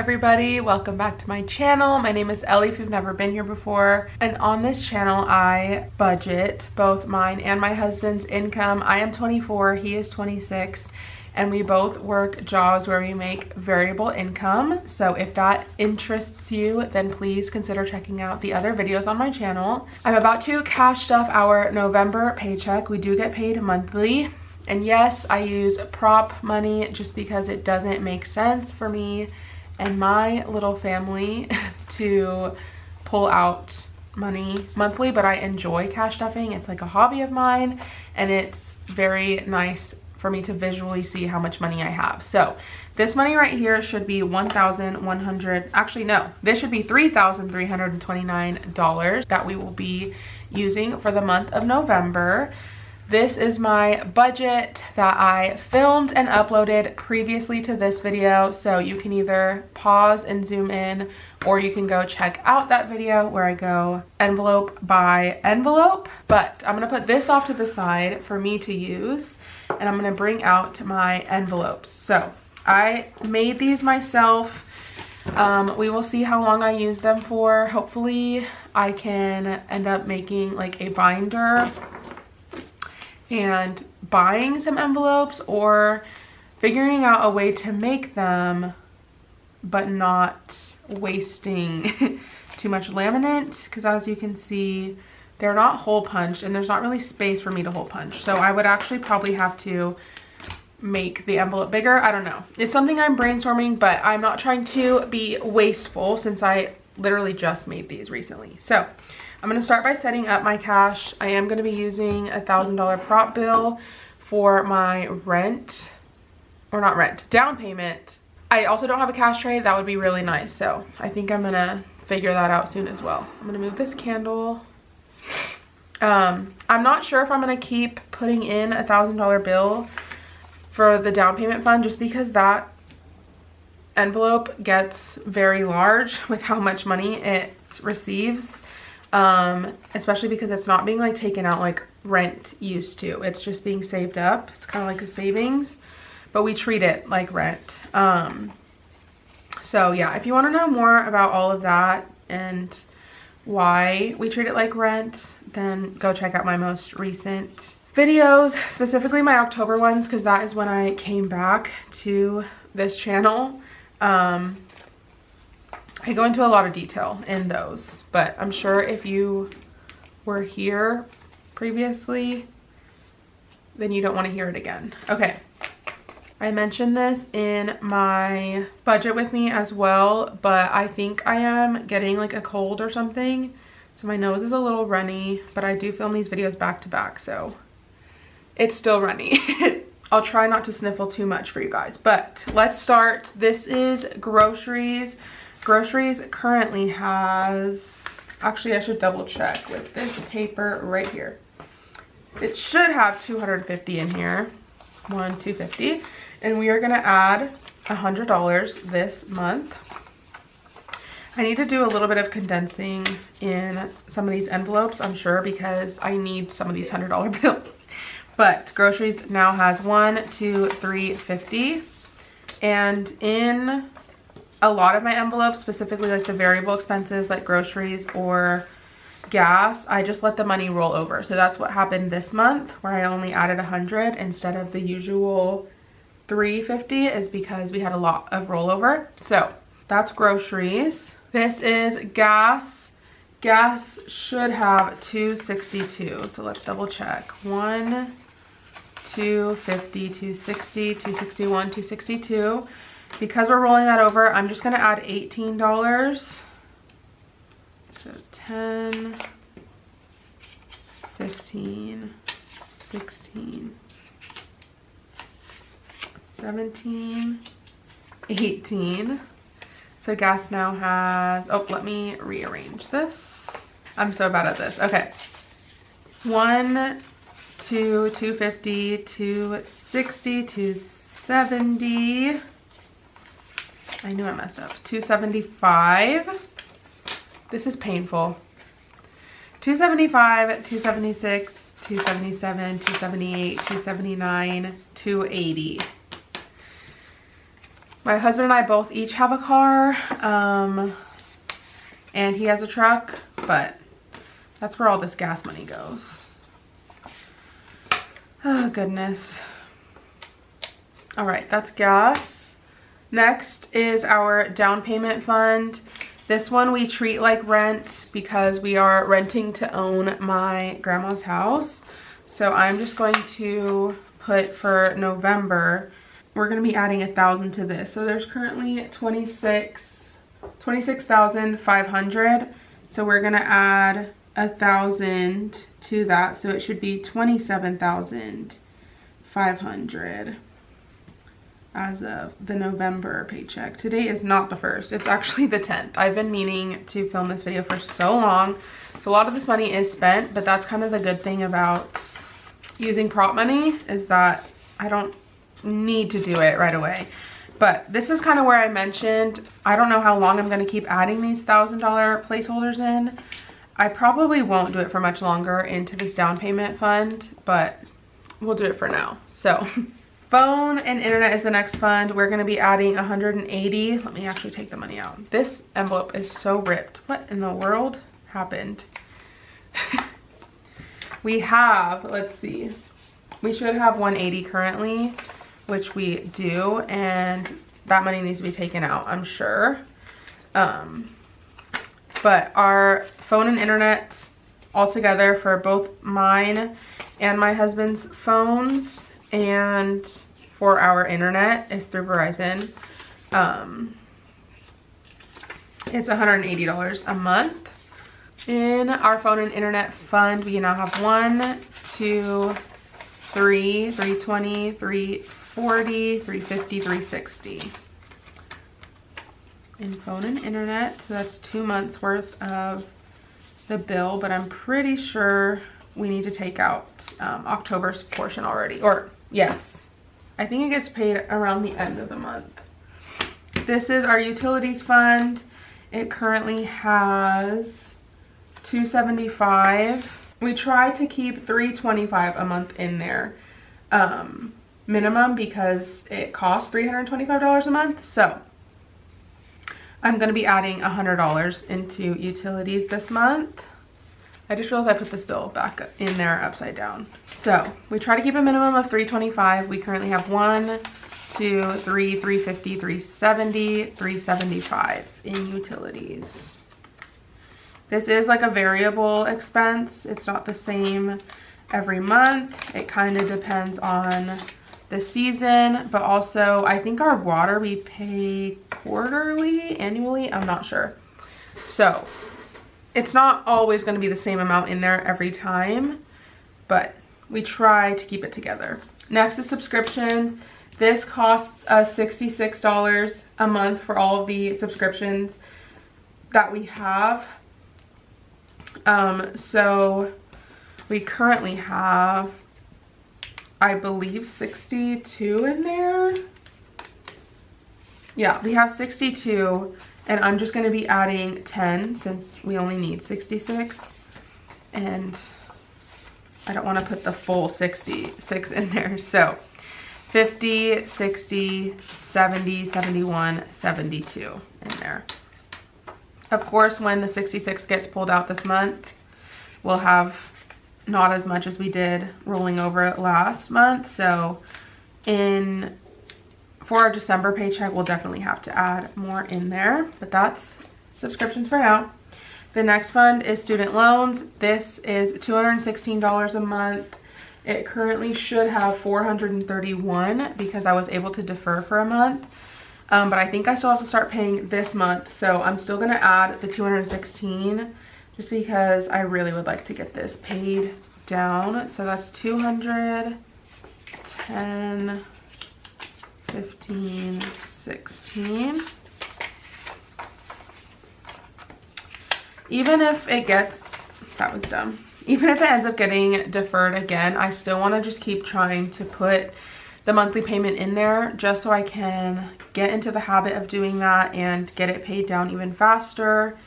everybody, welcome back to my channel. My name is Ellie if you've never been here before, and on this channel I budget both mine and my husband's income. I am 24, he is 26, and we both work jobs where we make variable income. So if that interests you, then please consider checking out the other videos on my channel. I'm about to cash stuff our November paycheck. We do get paid monthly. And yes, I use prop money just because it doesn't make sense for me and my little family to pull out money monthly, but I enjoy cash stuffing. It's like a hobby of mine, and it's very nice for me to visually see how much money I have. So this money right here should be $1,100, actually no, this should be $3,329 that we will be using for the month of November. This is my budget that I filmed and uploaded previously to this video, so you can either pause and zoom in, or you can go check out that video where I go envelope by envelope. But I'm gonna put this off to the side for me to use, and I'm gonna bring out my envelopes. So I made these myself. We will see how long I use them for. Hopefully I can end up making like a binder and buying some envelopes, or figuring out a way to make them but not wasting too much laminate, because as you can see they're not hole punched and there's not really space for me to hole punch. So I would actually probably have to make the envelope bigger. I don't know, it's something I'm brainstorming, but I'm not trying to be wasteful since I literally just made these recently. So I'm gonna start by setting up my cash. I am gonna be using a $1,000 prop bill for my rent, or not rent, down payment. I also don't have a cash tray. That would be really nice. So I think I'm gonna figure that out soon as well. I'm gonna move this candle. I'm not sure if I'm gonna keep putting in a $1,000 bill for the down payment fund, just because that envelope gets very large with how much money it receives. Especially because it's not being like taken out like rent used to. It's just being saved up. It's kind of like a savings, but we treat it like rent. So yeah, if you want to know more about all of that and why we treat it like rent, then go check out my most recent videos, specifically my October ones, because that is when I came back to this channel. I go into a lot of detail in those, but I'm sure if you were here previously, then you don't want to hear it again. Okay, I mentioned this in my budget with me as well, but I think I am getting like a cold or something, so my nose is a little runny, but I do film these videos back to back, so it's still runny. I'll try not to sniffle too much for you guys, but let's start. This is groceries. Groceries currently has, actually I should double check with this paper right here. It should have 250 in here, 250, and we are gonna add $100 this month. I need to do a little bit of condensing in some of these envelopes, I'm sure, because I need some of these $100 bills. But groceries now has 1, 2, 3, 50, and in a lot of my envelopes, specifically like the variable expenses like groceries or gas, I just let the money roll over. So that's what happened this month, where I only added 100 instead of the usual 350, is because we had a lot of rollover. So that's groceries. This is gas. Gas should have 262. So let's double check. 1, 250, 260, 261, 262. Because we're rolling that over, I'm just gonna add $18. So 10, 15, 16, 17, 18. So gas now has, oh, let me rearrange this. I'm so bad at this. Okay. 1, 2, 250, 260, 270. I knew I messed up. 275. This is painful. 275, 276, 277, 278, 279, 280. My husband and I both each have a car, and he has a truck, but that's where all this gas money goes. Oh, goodness. All right, that's gas. Next is our down payment fund. This one we treat like rent because we are renting to own my grandma's house. So I'm just going to put for November, we're going to be adding 1,000 to this. So there's currently 26,500. So we're going to add 1,000 to that. So it should be 27,500 as of the November paycheck. Today is not the 1st. It's actually the 10th. I've been meaning to film this video for so long. So a lot of this money is spent, but that's kind of the good thing about using prop money is that I don't need to do it right away. But this is kind of where I mentioned, I don't know how long I'm going to keep adding these $1,000 placeholders in. I probably won't do it for much longer into this down payment fund, but we'll do it for now. So phone and internet is the next fund. We're going to be adding 180. Let me actually take the money out. This envelope is so ripped. What in the world happened? We have, let's see, we should have 180 currently, which we do, and that money needs to be taken out, I'm sure. But our phone and internet altogether for both mine and my husband's phones and for our internet is through Verizon. It's $180 a month. In our phone and internet fund, we now have 1, 2, 3, 320, 340, 350, 360. In phone and internet, so that's 2 months worth of the bill, but I'm pretty sure we need to take out October's portion already, or yes, I think it gets paid around the end of the month. This is our utilities fund. It currently has $275. We try to keep $325 a month in there minimum because it costs $325 a month. So I'm going to be adding $100 into utilities this month. I just realized I put this bill back in there upside down. So we try to keep a minimum of $325. We currently have 1, 2, 3, 350, 370, 375 in utilities. This is like a variable expense. It's not the same every month. It kind of depends on the season, but also I think our water we pay quarterly, annually, I'm not sure. So it's not always going to be the same amount in there every time, but we try to keep it together. Next is subscriptions. This costs us $66 a month for all of the subscriptions that we have. So we currently have, I believe, 62 in there. Yeah, we have 62, and I'm just going to be adding 10 since we only need 66, and I don't want to put the full 66 in there. So 50, 60, 70, 71, 72 in there. Of course, when the 66 gets pulled out this month, we'll have not as much as we did rolling over last month. So for our December paycheck, we'll definitely have to add more in there, but that's subscriptions for now. The next fund is student loans. This is $216 a month. It currently should have $431 because I was able to defer for a month. But I think I still have to start paying this month. So I'm still going to add the $216 just because I really would like to get this paid down. So that's $200, 10, 15, 16. Even if it gets, that was dumb. Even if it ends up getting deferred again, I still want to just keep trying to put the monthly payment in there just so I can get into the habit of doing that and get it paid down even faster,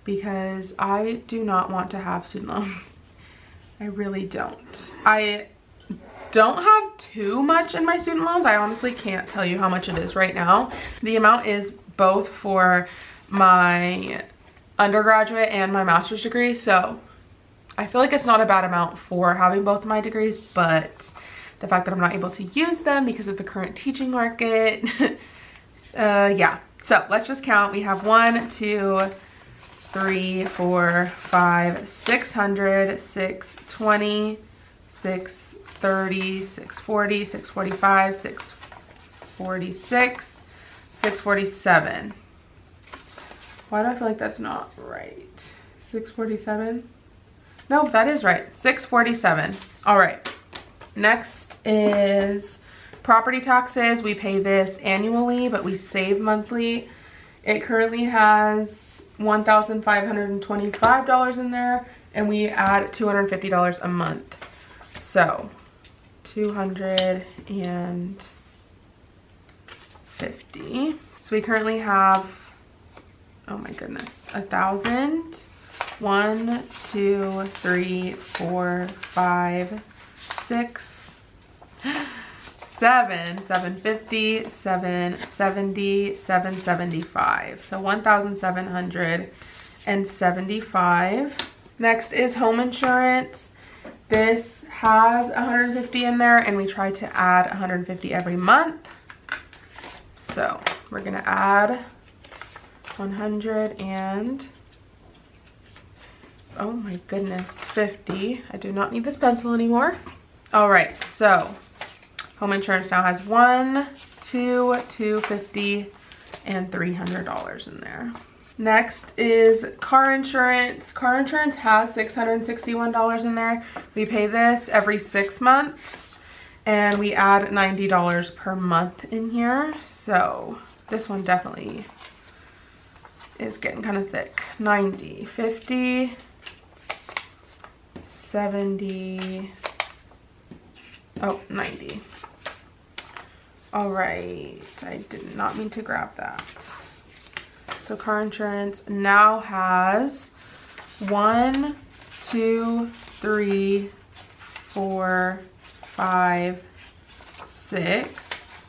because I do not want to have student loans. I really don't. I don't have too much in my student loans. I honestly can't tell you how much it is right now. The amount is both for my undergraduate and my master's degree, so I feel like it's not a bad amount for having both of my degrees, but the fact that I'm not able to use them because of the current teaching market, yeah. So let's just count. We have 1, 2, 3, 4, 5, 600, 620, 630, 640, 645, 646, 647. Why do I feel like that's not right? 647? No, that is right. 647. All right. Next is property taxes. We pay this annually, but we save monthly. It currently has $1,525 in there, and we add $250 a month. So $250. So we currently have, oh my goodness, 1,000. 1, 2, 3, 4, 5, 6, 7, 750, 770, 775. So 1,775. Next is home insurance. This has 150 in there, and we try to add 150 every month. So we're gonna add 100 and, oh my goodness, 50. I do not need this pencil anymore. All right, so home insurance now has 1, 2, 250, and $300 in there. Next is car insurance. Car insurance has $661 in there. We pay this every 6 months, and we add $90 per month in here. So this one definitely is getting kind of thick. 90, 50, 70, oh, 90. All right, I did not mean to grab that. So car insurance now has 1, 2, 3, 4, 5, 6,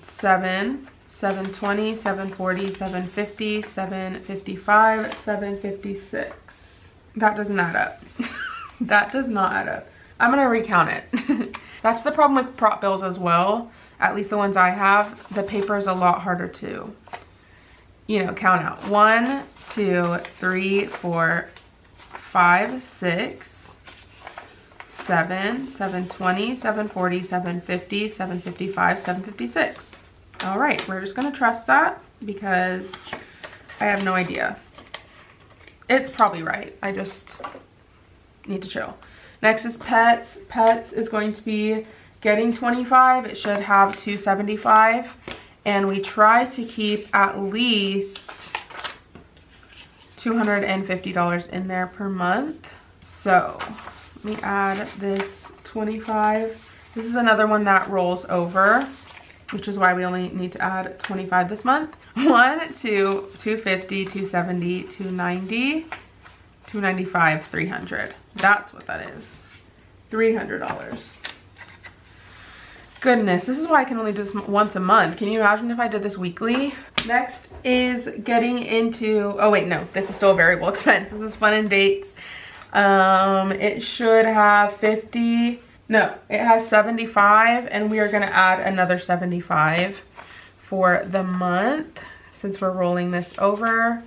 7, 720, 740, 750, 755, 756. That doesn't add up. That does not add up. I'm gonna recount it. That's the problem with prop bills as well. At least the ones I have, the paper is a lot harder to, you know, count out. 1, 2, 3, 4, 5, 6, 7, 720, 740, 750, 755, 756. All right, we're just gonna trust that because I have no idea. It's probably right. I just need to chill. Next is pets. Pets is going to be getting 25. It should have 275, and we try to keep at least $250 in there per month. So let me add this 25. This is another one that rolls over, which is why we only need to add 25 this month. 1, 2, 250, 270, 290, 295, 300. That's what that is. $300. Goodness, this is why I can only do this once a month. Can you imagine if I did this weekly? Next is getting into, oh wait, no, this is still a variable expense. This is fun and dates. It should have 50, no, it has 75, and we are gonna add another 75 for the month since we're rolling this over.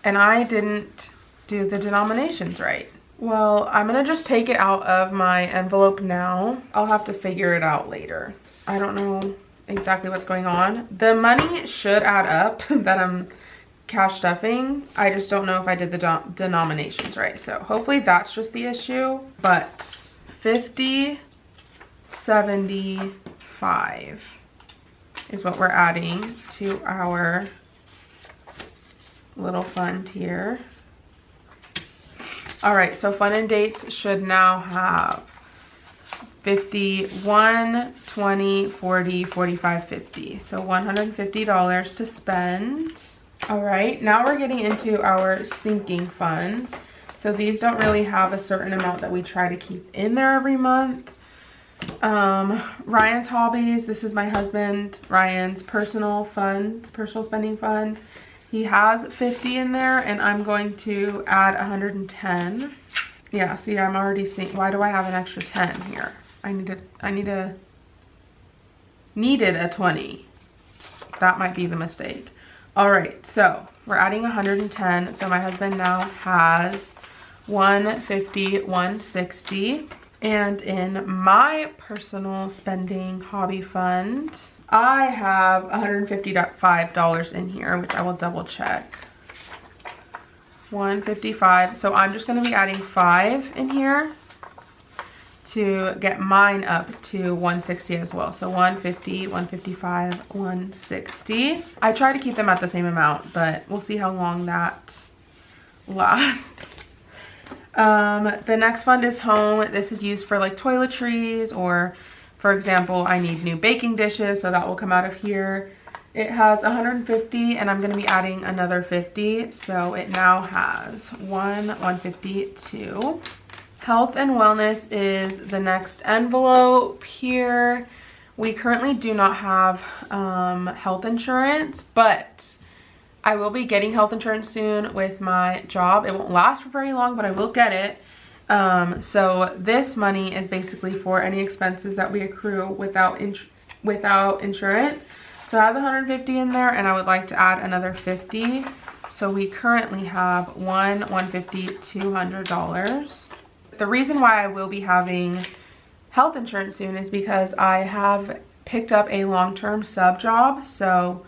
And I didn't do the denominations right. Well, I'm gonna just take it out of my envelope now. I'll have to figure it out later. I don't know exactly what's going on. The money should add up that I'm cash stuffing. I just don't know if I did the denominations right. So hopefully that's just the issue. But 50, 75 is what we're adding to our little fund here. All right, so fun and dates should now have 51, 20, 40, 45, 50. So $150 to spend. All right, now we're getting into our sinking funds. So these don't really have a certain amount that we try to keep in there every month. Ryan's hobbies. This is my husband, Ryan's personal spending fund. He has 50 in there and I'm going to add 110. Yeah, see, I'm already seeing, why do I have an extra 10 here? Needed a 20. That might be the mistake. All right, so we're adding 110. So my husband now has 150, 160. And in my personal spending hobby fund, I have $155 in here, which I will double check. 155. So I'm just going to be adding 5 in here to get mine up to 160 as well. So 150, 155, 160. I try to keep them at the same amount, but we'll see how long that lasts. The next fund is home. This is used for like toiletries, or for example, I need new baking dishes, so that will come out of here. It has 150 and I'm going to be adding another 50. So it now has 152. Health and wellness is the next envelope here. We currently do not have health insurance, but I will be getting health insurance soon with my job. It won't last for very long, but I will get it. So this money is basically for any expenses that we accrue without insurance. So it has 150 in there and I would like to add another 50. So we currently have $150, $200. The reason why I will be having health insurance soon is because I have picked up a long-term sub job. So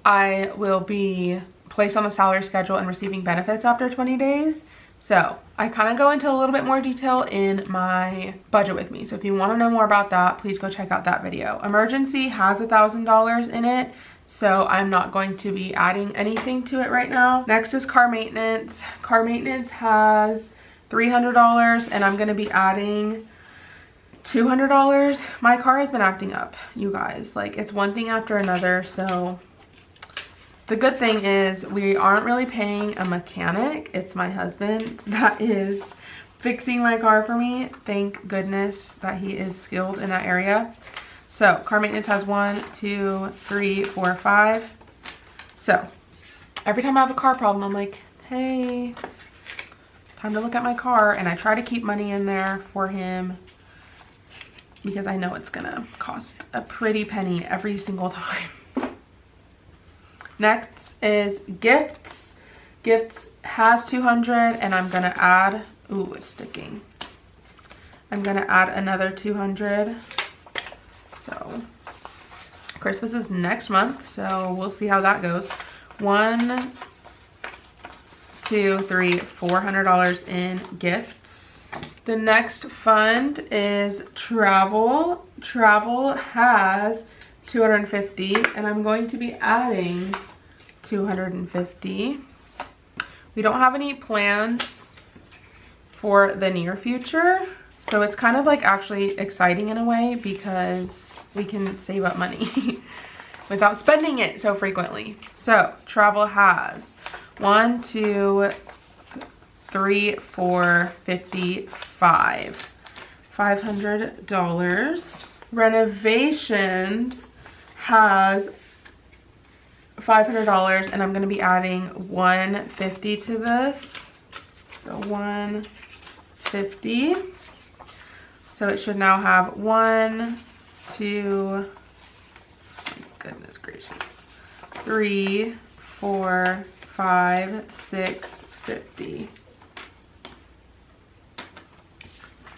I will be placed on the salary schedule and receiving benefits after 20 days. So I kind of go into a little bit more detail in my budget with me. So if you want to know more about that, please go check out that video. Emergency has $1,000 in it, so I'm not going to be adding anything to it right now. Next is car maintenance. Car maintenance has $300 and I'm going to be adding $200. My car has been acting up, you guys. Like, it's one thing after another. So the good thing is we aren't really paying a mechanic. It's my husband that is fixing my car for me. Thank goodness that he is skilled in that area. So car maintenance has 1, 2, 3, 4, 5. So every time I have a car problem, I'm like, hey, time to look at my car. And I try to keep money in there for him because I know it's gonna cost a pretty penny every single time. Next is gifts. Gifts has 200 and I'm gonna add, ooh, it's sticking. I'm gonna add another 200. So Christmas is next month, so we'll see how that goes. 1, 2, 3, $400 in gifts. The next fund is travel. Travel has 250 and I'm going to be adding 250. We don't have any plans for the near future, so it's kind of like actually exciting in a way because we can save up money without spending it so frequently. So travel has 1, 2, 3, 4, 55, $500. Renovations has $500 and I'm going to be adding 150 to this. So 150. So it should now have 1, 2, goodness gracious, 3, 4, 5, 6, 50.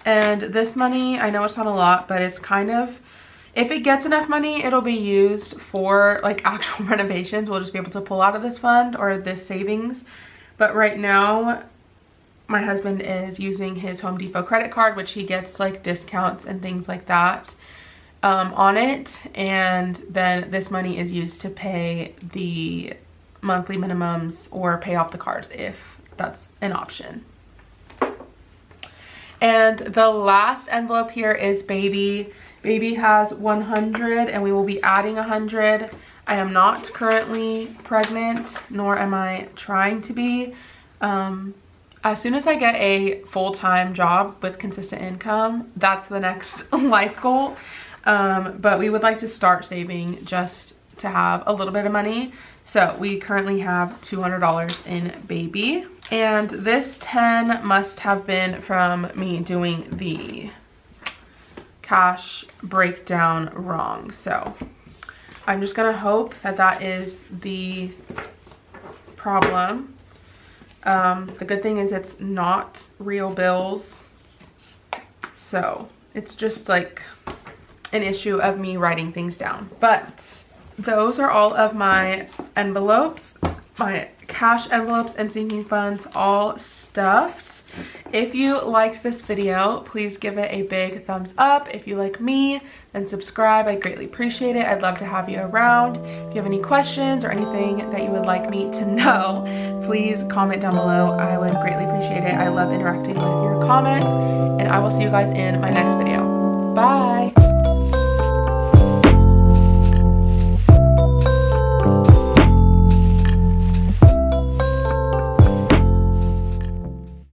And this money, I know it's not a lot, but it's kind of, if it gets enough money, it'll be used for like actual renovations. We'll just be able to pull out of this fund or this savings. But right now, my husband is using his Home Depot credit card, which he gets like discounts and things like that on it. And then this money is used to pay the monthly minimums or pay off the cars if that's an option. And the last envelope here is baby. Baby has 100 and we will be adding 100. I am not currently pregnant, nor am I trying to be. As soon as I get a full-time job with consistent income, that's the next life goal. But we would like to start saving just to have a little bit of money. So we currently have $200 in baby. And this 10 must have been from me doing the cash breakdown wrong. So I'm just gonna hope that that is the problem. The good thing is it's not real bills. So it's just like an issue of me writing things down. But those are all of my envelopes, my cash envelopes and sinking funds all stuffed. If you liked this video, please give it a big thumbs up. If you like me, then subscribe. I greatly appreciate it. I'd love to have you around. If you have any questions or anything that you would like me to know, please comment down below. I would greatly appreciate it. I love interacting with your comments, and I will see you guys in my next video. Bye.